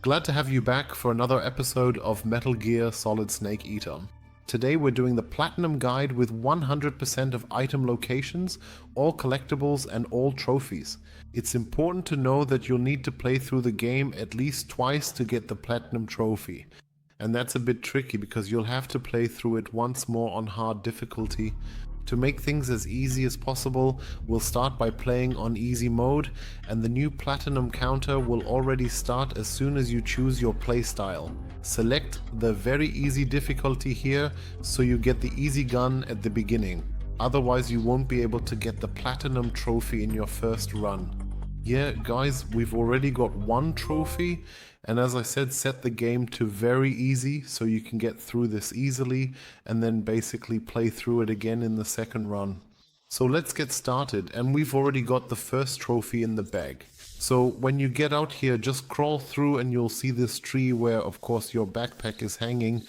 Glad to have you back for another episode of Metal Gear Solid Snake Eater. Today we're doing the Platinum Guide with 100% of item locations, all collectibles and all trophies. It's important to know that you'll need to play through the game at least twice to get the Platinum Trophy. And that's a bit tricky because you'll have to play through it once more on hard difficulty. To make things as easy as possible, we'll start by playing on easy mode, and the new platinum counter will already start as soon as you choose your playstyle. Select the very easy difficulty here so you get the easy gun at the beginning. Otherwise you won't be able to get the platinum trophy in your first run. Yeah guys, we've already got one trophy, and as I said, set the game to very easy so you can get through this easily and then basically play through it again in the second run. So let's get started, and we've already got the first trophy in the bag. So when you get out here, just crawl through and you'll see this tree where of course your backpack is hanging.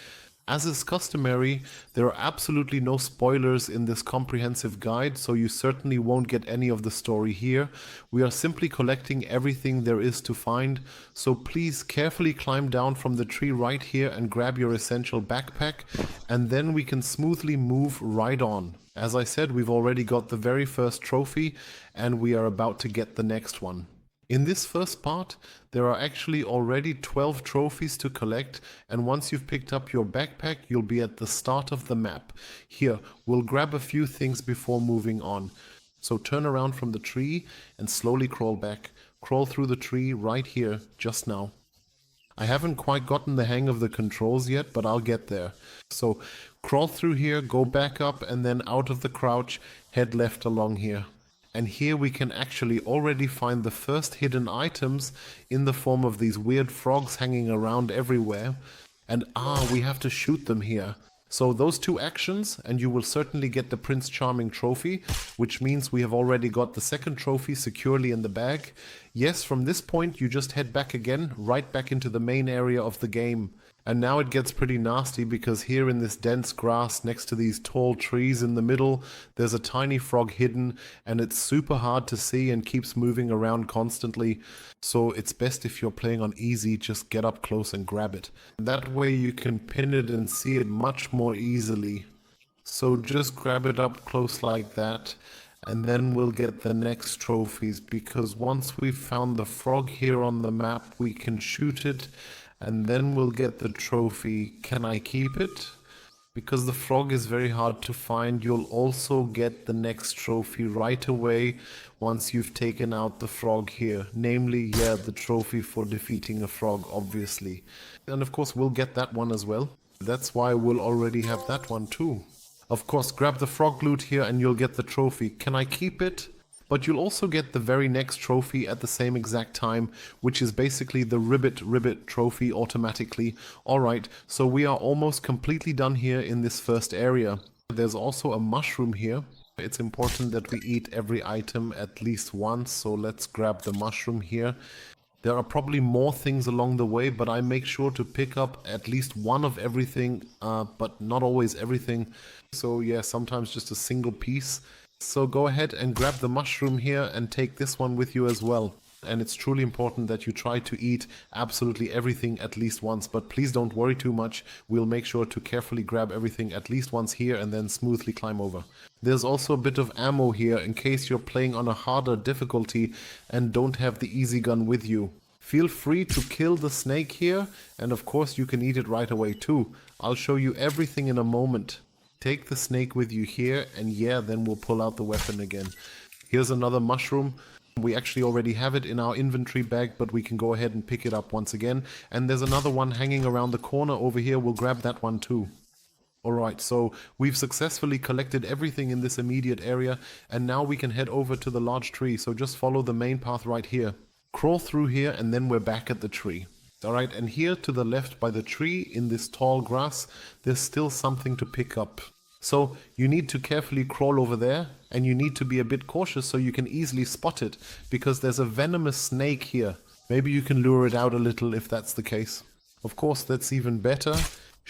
As is customary, there are absolutely no spoilers in this comprehensive guide, so you certainly won't get any of the story here. We are simply collecting everything there is to find, so please carefully climb down from the tree right here and grab your essential backpack, and then we can smoothly move right on. As I said, we've already got the very first trophy, and we are about to get the next one. In this first part, there are actually already 12 trophies to collect, and once you've picked up your backpack, you'll be at the start of the map. Here, we'll grab a few things before moving on. So turn around from the tree and slowly crawl back. Crawl through the tree right here, just now. I haven't quite gotten the hang of the controls yet, but I'll get there. So crawl through here, go back up, and then out of the crouch, head left along here. And here we can actually already find the first hidden items in the form of these weird frogs hanging around everywhere. And we have to shoot them here. So those two actions and you will certainly get the Prince Charming trophy, which means we have already got the second trophy securely in the bag. Yes, from this point you just head back again, right back into the main area of the game. And now it gets pretty nasty because here in this dense grass next to these tall trees in the middle, there's a tiny frog hidden, and it's super hard to see and keeps moving around constantly. So it's best if you're playing on easy, just get up close and grab it. That way you can pin it and see it much more easily. So just grab it up close like that, and then we'll get the next trophies, because once we've found the frog here on the map, we can shoot it. And then we'll get the trophy. Can I keep it? Because the frog is very hard to find, you'll also get the next trophy right away once you've taken out the frog here. Namely, the trophy for defeating a frog, obviously. And of course, we'll get that one as well. That's why we'll already have that one too. Of course, grab the frog loot here and you'll get the trophy. Can I keep it? But you'll also get the very next trophy at the same exact time, which is basically the Ribbit trophy automatically. Alright, so we are almost completely done here in this first area. There's also a mushroom here. It's important that we eat every item at least once, so let's grab the mushroom here. There are probably more things along the way, but I make sure to pick up at least one of everything, but not always everything. So yeah, sometimes just a single piece. So go ahead and grab the mushroom here and take this one with you as well. And it's truly important that you try to eat absolutely everything at least once, but please don't worry too much. We'll make sure to carefully grab everything at least once here and then smoothly climb over. There's also a bit of ammo here in case you're playing on a harder difficulty and don't have the easy gun with you. Feel free to kill the snake here, and of course you can eat it right away too. I'll show you everything in a moment. Take the snake with you here, and then we'll pull out the weapon again. Here's another mushroom. We actually already have it in our inventory bag, but we can go ahead and pick it up once again. And there's another one hanging around the corner over here. We'll grab that one too. Alright, so we've successfully collected everything in this immediate area, and now we can head over to the large tree. So just follow the main path right here. Crawl through here, and then we're back at the tree. Alright, and here to the left by the tree, in this tall grass, there's still something to pick up. So you need to carefully crawl over there, and you need to be a bit cautious so you can easily spot it, because there's a venomous snake here. Maybe you can lure it out a little if that's the case. Of course, that's even better.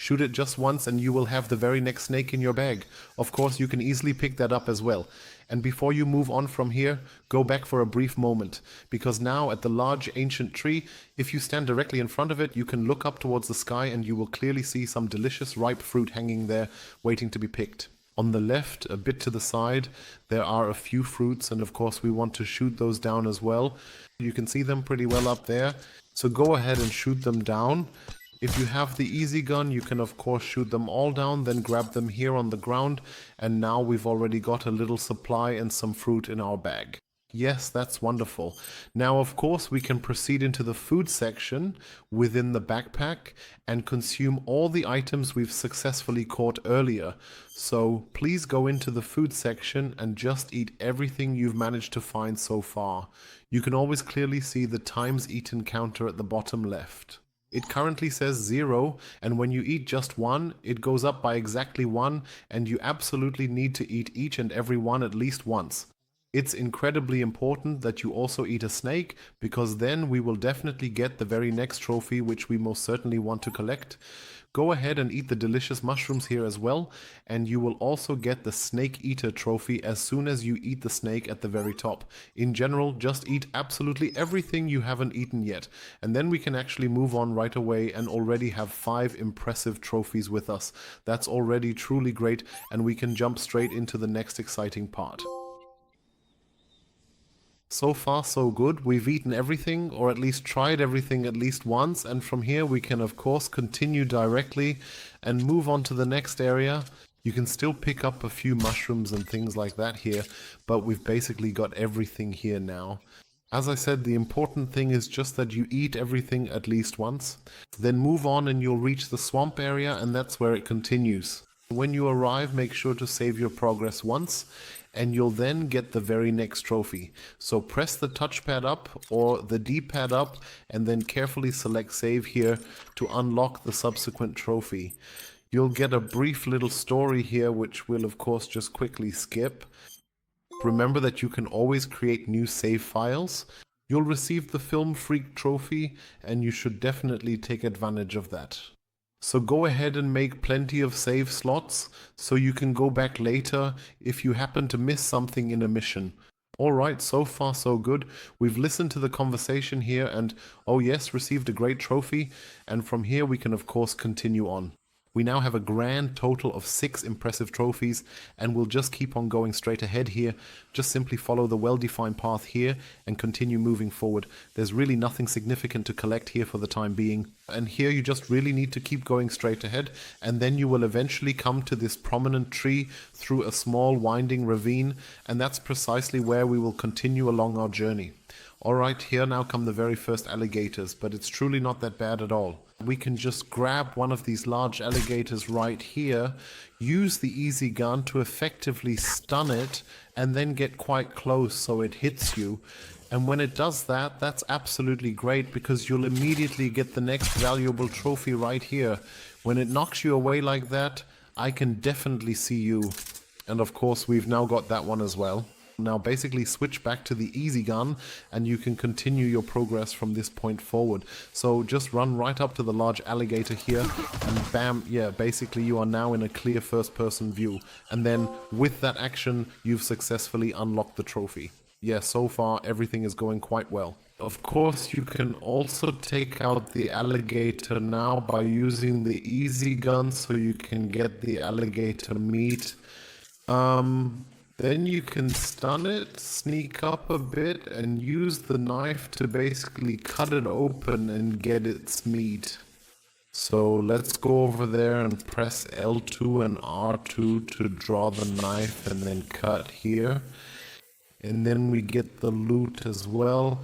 Shoot it just once and you will have the very next snake in your bag. Of course, you can easily pick that up as well. And before you move on from here, go back for a brief moment. Because now at the large ancient tree, if you stand directly in front of it, you can look up towards the sky and you will clearly see some delicious ripe fruit hanging there, waiting to be picked. On the left, a bit to the side, there are a few fruits, and of course we want to shoot those down as well. You can see them pretty well up there, so go ahead and shoot them down. If you have the easy gun, you can of course shoot them all down, then grab them here on the ground, and now we've already got a little supply and some fruit in our bag. Yes, that's wonderful. Now, of course, we can proceed into the food section within the backpack and consume all the items we've successfully caught earlier. So please go into the food section and just eat everything you've managed to find so far. You can always clearly see the times eaten counter at the bottom left. It currently says 0, and when you eat just one, it goes up by exactly 1, and you absolutely need to eat each and every one at least once. It's incredibly important that you also eat a snake, because then we will definitely get the very next trophy, which we most certainly want to collect. Go ahead and eat the delicious mushrooms here as well, and you will also get the Snake Eater trophy as soon as you eat the snake at the very top. In general, just eat absolutely everything you haven't eaten yet, and then we can actually move on right away and already have 5 impressive trophies with us. That's already truly great, and we can jump straight into the next exciting part. So far so good. We've eaten everything, or at least tried everything at least once, and from here we can of course continue directly and move on to the next area. You can still pick up a few mushrooms and things like that here, but we've basically got everything here now. As I said, the important thing is just that you eat everything at least once. Then move on and you'll reach the swamp area, and that's where it continues. When you arrive, make sure to save your progress once, and you'll then get the very next trophy. So press the touchpad up or the D-pad up and then carefully select save here to unlock the subsequent trophy. You'll get a brief little story here, which we'll of course just quickly skip. Remember that you can always create new save files. You'll receive the Film Freak trophy, and you should definitely take advantage of that. So go ahead and make plenty of save slots so you can go back later if you happen to miss something in a mission. Alright, so far so good. We've listened to the conversation here and, oh yes, received a great trophy, and from here we can of course continue on. We now have a grand total of 6 impressive trophies, and we'll just keep on going straight ahead here. Just simply follow the well-defined path here and continue moving forward. There's really nothing significant to collect here for the time being. And here you just really need to keep going straight ahead, and then you will eventually come to this prominent tree through a small winding ravine, and that's precisely where we will continue along our journey. Alright, here now come the very first alligators, but it's truly not that bad at all. We can just grab one of these large alligators right here, use the easy gun to effectively stun it, and then get quite close so it hits you. And when it does that, that's absolutely great, because you'll immediately get the next valuable trophy right here. When it knocks you away like that, I can definitely see you. And of course, we've now got that one as well. Now basically switch back to the easy gun and you can continue your progress from this point forward. So just run right up to the large alligator here and bam, yeah, basically you are now in a clear first person view. And then with that action, you've successfully unlocked the trophy. Yeah, so far everything is going quite well. Of course, you can also take out the alligator now by using the easy gun so you can get the alligator meat. Then you can stun it, sneak up a bit, and use the knife to basically cut it open and get its meat. So let's go over there and press L2 and R2 to draw the knife and then cut here. And then we get the loot as well.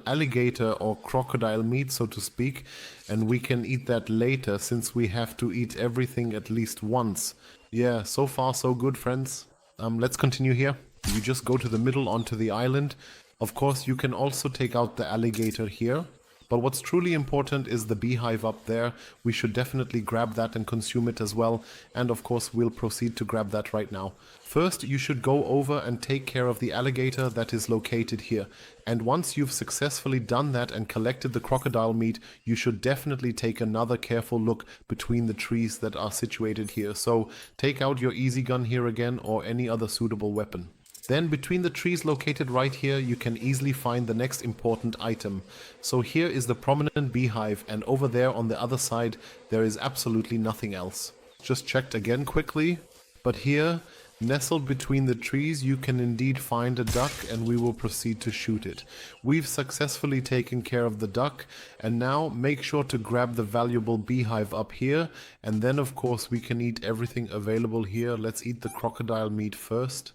Alligator or crocodile meat, so to speak, and we can eat that later since we have to eat everything at least once. Yeah, so far so good, friends. Let's continue here. You just go to the middle onto the island. Of course, you can also take out the alligator here, But what's truly important is the beehive up there. We should definitely grab that and consume it as well. And of course, we'll proceed to grab that right now. First, you should go over and take care of the alligator that is located here. And once you've successfully done that and collected the crocodile meat, you should definitely take another careful look between the trees that are situated here. So take out your easy gun here again, or any other suitable weapon. Then between the trees located right here, you can easily find the next important item. So here is the prominent beehive, and over there on the other side there is absolutely nothing else. Just checked again quickly, but here, nestled between the trees, you can indeed find a duck, and we will proceed to shoot it. We've successfully taken care of the duck, and now make sure to grab the valuable beehive up here, and then of course we can eat everything available here. Let's eat the crocodile meat first.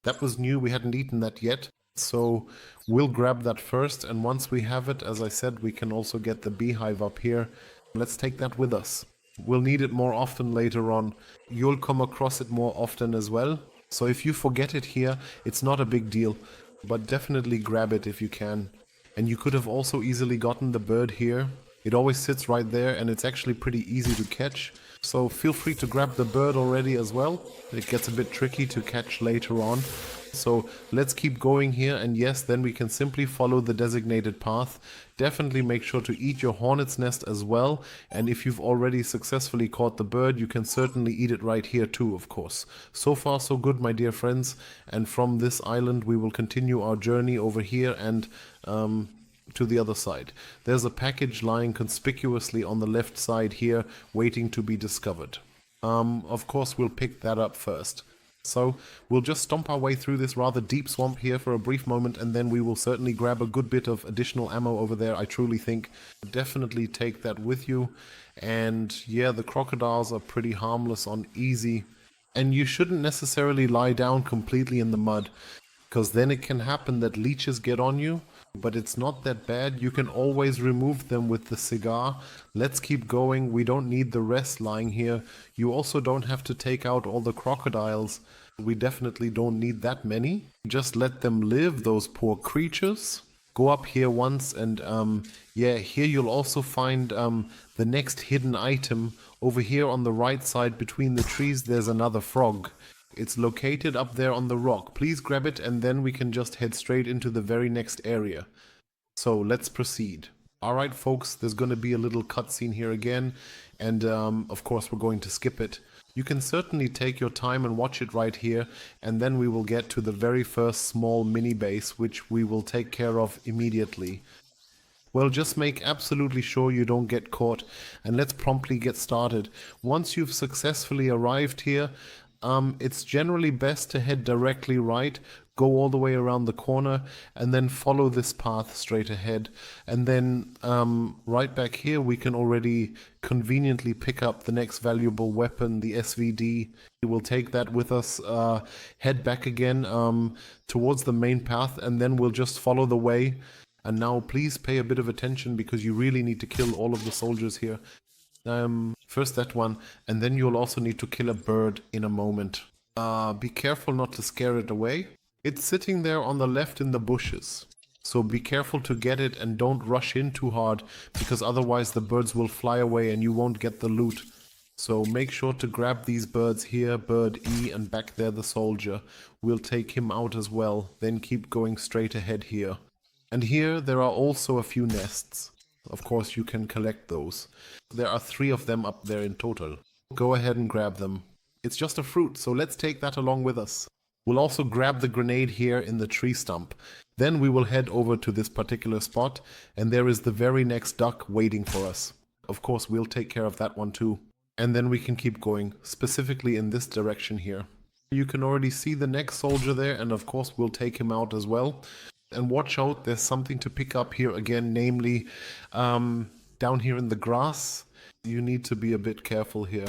That was new, we hadn't eaten that yet, so we'll grab that first, and once we have it, as I said, we can also get the beehive up here. Let's take that with us. We'll need it more often later on. You'll come across it more often as well, so if you forget it here, it's not a big deal, but definitely grab it if you can. And you could have also easily gotten the bird here. It always sits right there, and it's actually pretty easy to catch. So feel free to grab the bird already as well. It gets a bit tricky to catch later on. So let's keep going here, and yes, then we can simply follow the designated path. Definitely make sure to eat your hornet's nest as well, and if you've already successfully caught the bird, you can certainly eat it right here too, of course. So far so good, my dear friends, and from this island we will continue our journey over here and to the other side. There's a package lying conspicuously on the left side here, waiting to be discovered. Of course we'll pick that up first. So we'll just stomp our way through this rather deep swamp here for a brief moment, and then we will certainly grab a good bit of additional ammo over there, I truly think. Definitely take that with you. And yeah, the crocodiles are pretty harmless on easy. And you shouldn't necessarily lie down completely in the mud, because then it can happen that leeches get on you. But it's not that bad. You can always remove them with the cigar. Let's keep going. We don't need the rest lying here. You also don't have to take out all the crocodiles. We definitely don't need that many. Just let them live, those poor creatures. Go up here once, and yeah, here you'll also find the next hidden item. Over here on the right side between the trees there's another frog. It's located up there on the rock. Please grab it, and then we can just head straight into the very next area. So let's proceed. Alright folks, there's going to be a little cutscene here again, and of course we're going to skip it. You can certainly take your time and watch it right here, and then we will get to the very first small mini base, which we will take care of immediately. Well, just make absolutely sure you don't get caught, and let's promptly get started. Once you've successfully arrived here, it's generally best to head directly right, go all the way around the corner, and then follow this path straight ahead. And then right back here we can already conveniently pick up the next valuable weapon, the SVD. We will take that with us, head back again towards the main path, and then we'll just follow the way. And now please pay a bit of attention, because you really need to kill all of the soldiers here. First that one, and then you'll also need to kill a bird in a moment. Be careful not to scare it away. It's sitting there on the left in the bushes, so be careful to get it, and don't rush in too hard, because otherwise the birds will fly away and you won't get the loot. So make sure to grab these birds here, bird E, and back there the soldier. We'll take him out as well, then keep going straight ahead here. And here there are also a few nests. Of course you can collect those. There are 3 of them up there in total. Go ahead and grab them. It's just a fruit, so let's take that along with us. We'll also grab the grenade here in the tree stump. Then we will head over to this particular spot, and there is the very next duck waiting for us. Of course we'll take care of that one too. And then we can keep going, specifically in this direction here. You can already see the next soldier there, and of course we'll take him out as well. And watch out, there's something to pick up here again, namely down here in the grass. You need to be a bit careful here.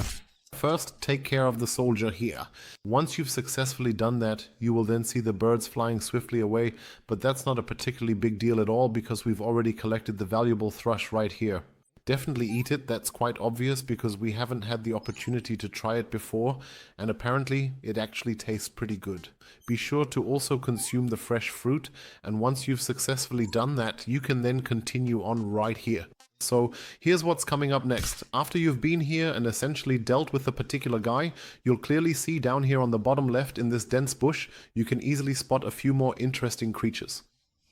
First, take care of the soldier here. Once you've successfully done that, you will then see the birds flying swiftly away, but that's not a particularly big deal at all, because we've already collected the valuable thrush right here. Definitely eat it, that's quite obvious because we haven't had the opportunity to try it before, and apparently it actually tastes pretty good. Be sure to also consume the fresh fruit, and once you've successfully done that, you can then continue on right here. So here's what's coming up next. After you've been here and essentially dealt with a particular guy, you'll clearly see down here on the bottom left in this dense bush, you can easily spot a few more interesting creatures.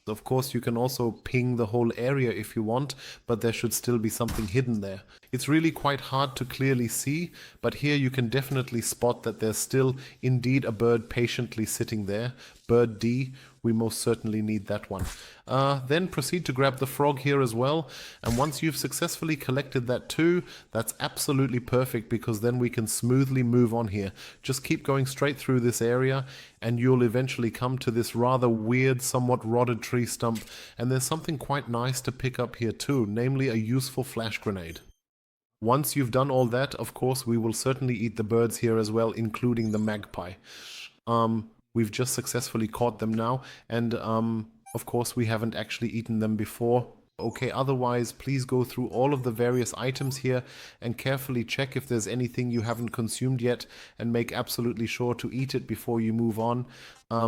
Of course, you can also ping the whole area if you want, but there should still be something hidden there. It's really quite hard to clearly see, but here you can definitely spot that there's still indeed a bird patiently sitting there. Bird D, we most certainly need that one. Then proceed to grab the frog here as well, and once you've successfully collected that too, that's absolutely perfect because then we can smoothly move on here. Just keep going straight through this area and you'll eventually come to this rather weird, somewhat rotted tree stump, and there's something quite nice to pick up here too, namely a useful flash grenade. Once you've done all that, of course, we will certainly eat the birds here as well, including the magpie. We've just successfully caught them now, and of course we haven't actually eaten them before. Okay, otherwise please go through all of the various items here and carefully check if there's anything you haven't consumed yet, and make absolutely sure to eat it before you move on.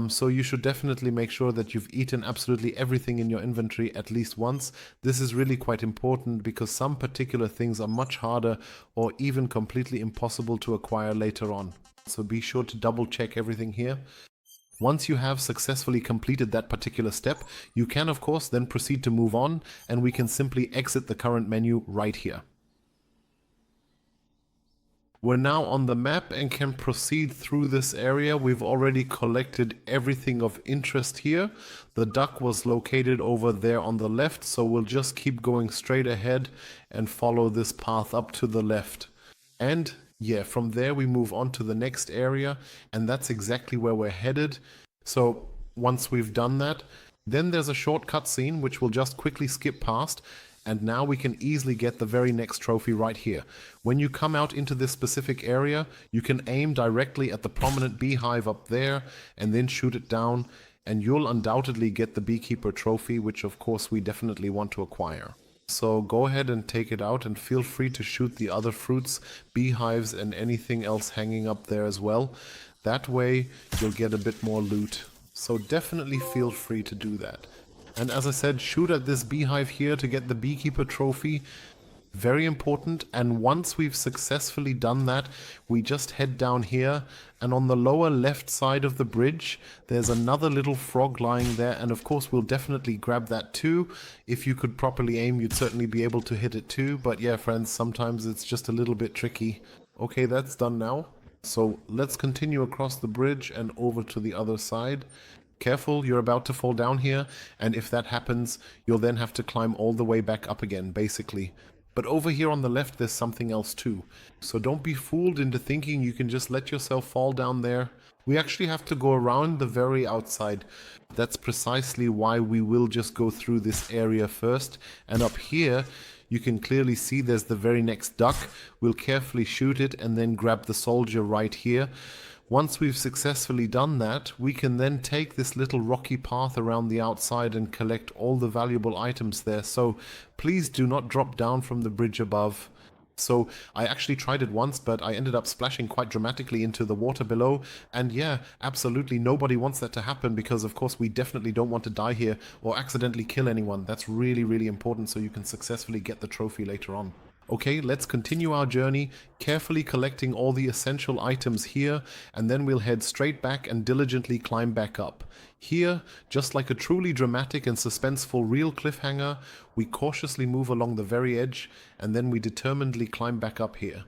So you should definitely make sure that you've eaten absolutely everything in your inventory at least once. This is really quite important because some particular things are much harder or even completely impossible to acquire later on. So be sure to double check everything here. Once you have successfully completed that particular step, you can of course then proceed to move on, and we can simply exit the current menu right here. We're now on the map and can proceed through this area. We've already collected everything of interest here. The duck was located over there on the left, so we'll just keep going straight ahead and follow this path up to the left. And yeah, from there we move on to the next area, and that's exactly where we're headed. So once we've done that, then there's a short cutscene which we'll just quickly skip past, and now we can easily get the very next trophy right here. When you come out into this specific area, you can aim directly at the prominent beehive up there and then shoot it down, and you'll undoubtedly get the Beekeeper trophy, which of course we definitely want to acquire. So go ahead and take it out, and feel free to shoot the other fruits, beehives and anything else hanging up there as well. That way you'll get a bit more loot. So definitely feel free to do that. And as I said, shoot at this beehive here to get the Beekeeper trophy. Very important. And once we've successfully done that, we just head down here, and on the lower left side of the bridge there's another little frog lying there, and of course we'll definitely grab that too. If you could properly aim, you'd certainly be able to hit it too, but yeah friends, sometimes it's just a little bit tricky. Okay, that's done now. So let's continue across the bridge and over to the other side. Careful, you're about to fall down here, and if that happens, you'll then have to climb all the way back up again, basically. But over here on the left there's something else too. So don't be fooled into thinking you can just let yourself fall down there. We actually have to go around the very outside. That's precisely why we will just go through this area first. And up here you can clearly see there's the very next duck. We'll carefully shoot it and then grab the soldier right here. Once we've successfully done that, we can then take this little rocky path around the outside and collect all the valuable items there. So please do not drop down from the bridge above. So I actually tried it once, but I ended up splashing quite dramatically into the water below. And yeah, absolutely nobody wants that to happen, because of course we definitely don't want to die here or accidentally kill anyone. That's really, really important so you can successfully get the trophy later on. Okay, let's continue our journey, carefully collecting all the essential items here, and then we'll head straight back and diligently climb back up. Here, just like a truly dramatic and suspenseful real cliffhanger, we cautiously move along the very edge, and then we determinedly climb back up here.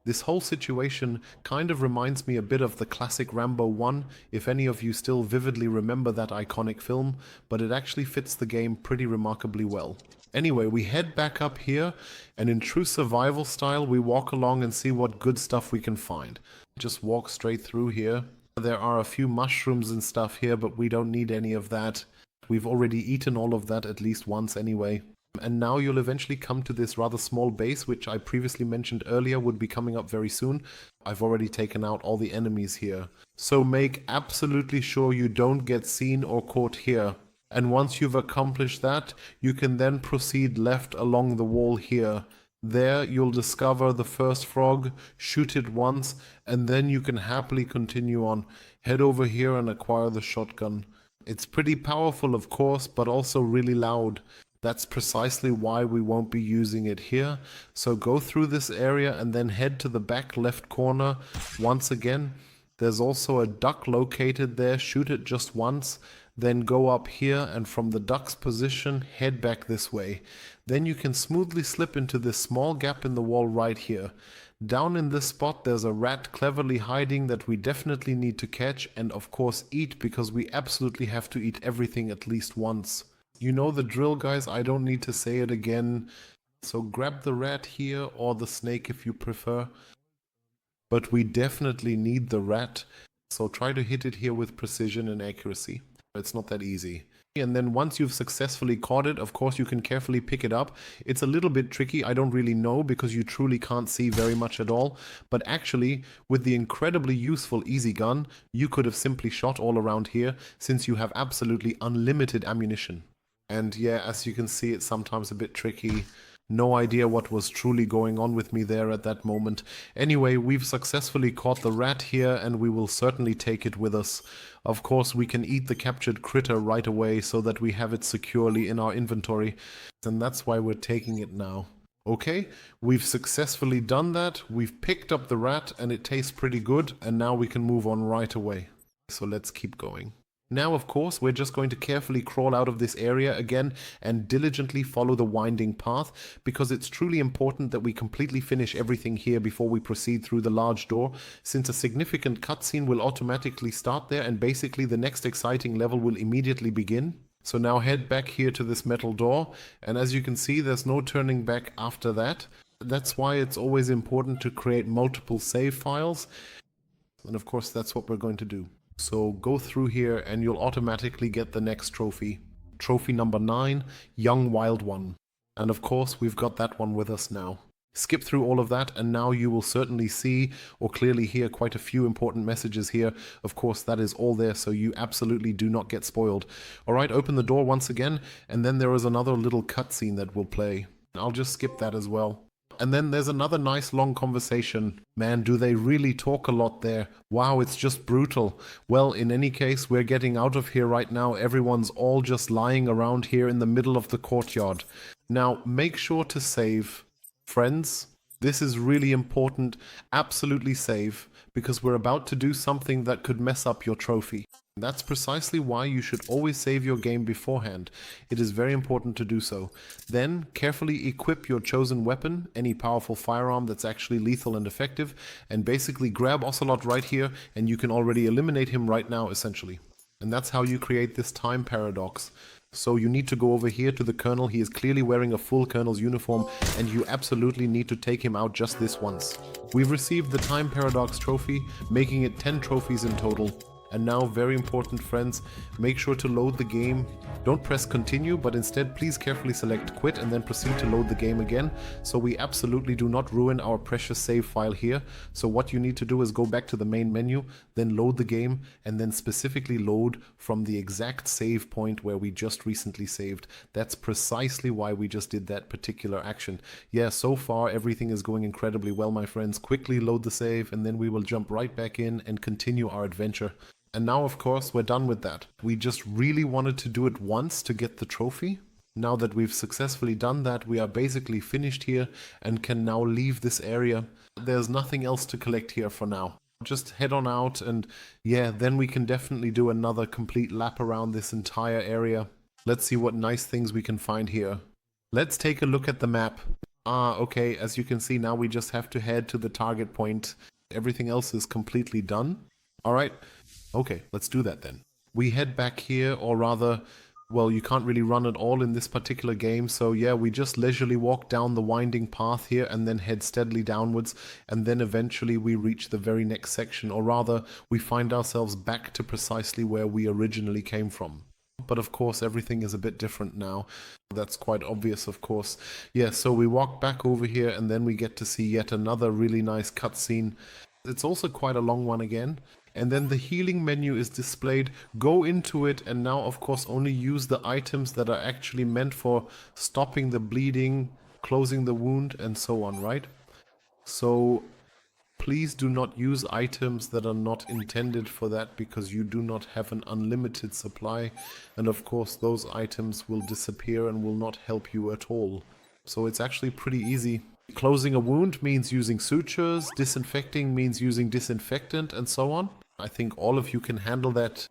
This whole situation kind of reminds me a bit of the classic Rambo 1, if any of you still vividly remember that iconic film, but it actually fits the game pretty remarkably well. Anyway, we head back up here, and in true survival style, we walk along and see what good stuff we can find. Just walk straight through here. There are a few mushrooms and stuff here, but we don't need any of that. We've already eaten all of that at least once anyway. And now you'll eventually come to this rather small base, which I previously mentioned earlier would be coming up very soon. I've already taken out all the enemies here. So make absolutely sure you don't get seen or caught here. And once you've accomplished that, you can then proceed left along the wall here. There you'll discover the first frog, shoot it once, and then you can happily continue on. Head over here and acquire the shotgun. It's pretty powerful, of course, but also really loud. That's precisely why we won't be using it here. So go through this area and then head to the back left corner once again. There's also a duck located there. Shoot it just once. Then go up here and from the duck's position, head back this way. Then you can smoothly slip into this small gap in the wall right here. Down in this spot there's a rat cleverly hiding that we definitely need to catch and of course eat, because we absolutely have to eat everything at least once. You know the drill, guys, I don't need to say it again. So grab the rat here, or the snake if you prefer. But we definitely need the rat, so try to hit it here with precision and accuracy. It's not that easy. And then once you've successfully caught it, of course you can carefully pick it up. It's a little bit tricky, I don't really know, because you truly can't see very much at all. But actually, with the incredibly useful easy gun, you could have simply shot all around here, since you have absolutely unlimited ammunition. And yeah, as you can see, it's sometimes a bit tricky. No idea what was truly going on with me there at that moment. Anyway, we've successfully caught the rat here and we will certainly take it with us. Of course, we can eat the captured critter right away so that we have it securely in our inventory. And that's why we're taking it now. Okay, we've successfully done that. We've picked up the rat and it tastes pretty good. And now we can move on right away. So let's keep going. Now, of course, we're just going to carefully crawl out of this area again and diligently follow the winding path, because it's truly important that we completely finish everything here before we proceed through the large door, since a significant cutscene will automatically start there and basically the next exciting level will immediately begin. So now head back here to this metal door, and as you can see, there's no turning back after that. That's why it's always important to create multiple save files, and of course that's what we're going to do. So go through here and you'll automatically get the next trophy. Trophy number 9, Young Wild One. And of course we've got that one with us now. Skip through all of that and now you will certainly see or clearly hear quite a few important messages here. Of course that is all there, so you absolutely do not get spoiled. Alright, open the door once again and then there is another little cutscene that will play. I'll just skip that as well. And then there's another nice long conversation. Man, do they really talk a lot there. Wow, it's just brutal. Well, in any case, we're getting out of here right now. Everyone's all just lying around here in the middle of the courtyard. Now, make sure to save. Friends, this is really important. Absolutely save, because we're about to do something that could mess up your trophy. That's precisely why you should always save your game beforehand. It is very important to do so. Then, carefully equip your chosen weapon, any powerful firearm that's actually lethal and effective, and basically grab Ocelot right here, and you can already eliminate him right now, essentially. And that's how you create this time paradox. So you need to go over here to the Colonel. He is clearly wearing a full Colonel's uniform, and you absolutely need to take him out just this once. We've received the Time Paradox trophy, making it 10 trophies in total. And now, very important friends, make sure to load the game. Don't press continue, but instead please carefully select quit and then proceed to load the game again, so we absolutely do not ruin our precious save file here. So what you need to do is go back to the main menu, then load the game, and then specifically load from the exact save point where we just recently saved. That's precisely why we just did that particular action. Yeah, so far everything is going incredibly well, my friends. Quickly load the save and then we will jump right back in and continue our adventure. And now, of course, we're done with that. We just really wanted to do it once to get the trophy. Now that we've successfully done that, we are basically finished here and can now leave this area. There's nothing else to collect here for now. Just head on out and yeah, then we can definitely do another complete lap around this entire area. Let's see what nice things we can find here. Let's take a look at the map. Okay, as you can see now we just have to head to the target point. Everything else is completely done. Alright. Okay, let's do that then. We head back here, or rather, well, you can't really run at all in this particular game, so yeah, we just leisurely walk down the winding path here and then head steadily downwards, and then eventually we reach the very next section, or rather, we find ourselves back to precisely where we originally came from. But of course, everything is a bit different now. That's quite obvious, of course. Yeah, so we walk back over here and then we get to see yet another really nice cutscene. It's also quite a long one again. And then the healing menu is displayed. Go into it and now of course only use the items that are actually meant for stopping the bleeding, closing the wound, and so on, right? So please do not use items that are not intended for that, because you do not have an unlimited supply, and of course those items will disappear and will not help you at all. So it's actually pretty easy. Closing a wound means using sutures, disinfecting means using disinfectant, and so on. I think all of you can handle that.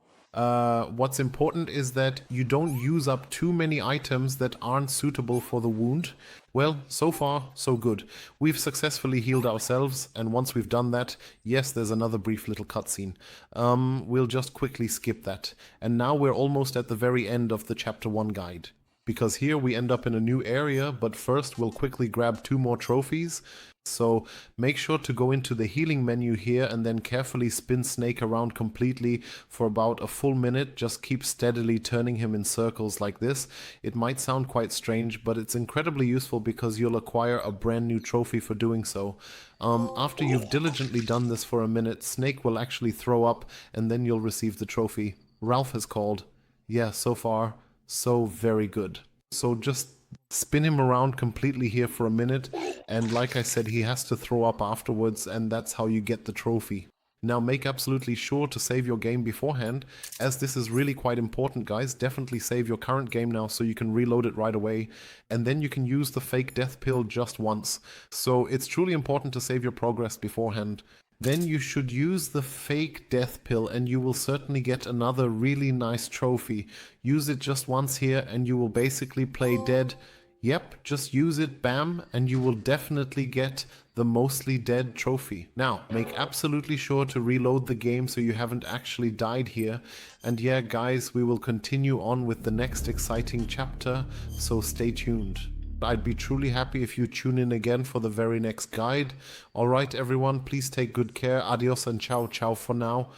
What's important is that you don't use up too many items that aren't suitable for the wound. Well, so far, so good. We've successfully healed ourselves, and once we've done that, yes, there's another brief little cutscene. We'll just quickly skip that. And now we're almost at the very end of the Chapter 1 guide. Because here we end up in a new area, but first we'll quickly grab 2 more trophies. So make sure to go into the healing menu here and then carefully spin Snake around completely for about a full minute. Just keep steadily turning him in circles like this. It might sound quite strange, but it's incredibly useful because you'll acquire a brand new trophy for doing so. After you've diligently done this for a minute, Snake will actually throw up and then you'll receive the trophy. Ralph has called. Yeah, so far, so very good. So just spin him around completely here for a minute, and like I said, he has to throw up afterwards, and that's how you get the trophy. Now make absolutely sure to save your game beforehand, as this is really quite important, guys. Definitely save your current game now so you can reload it right away, and then you can use the fake death pill just once. So it's truly important to save your progress beforehand. Then you should use the fake death pill and you will certainly get another really nice trophy. Use it just once here and you will basically play dead. Yep, just use it, bam, and you will definitely get the mostly dead trophy. Now, make absolutely sure to reload the game so you haven't actually died here. And yeah, guys, we will continue on with the next exciting chapter, so stay tuned. I'd be truly happy if you tune in again for the very next guide. Alright everyone, please take good care. Adios and ciao ciao for now.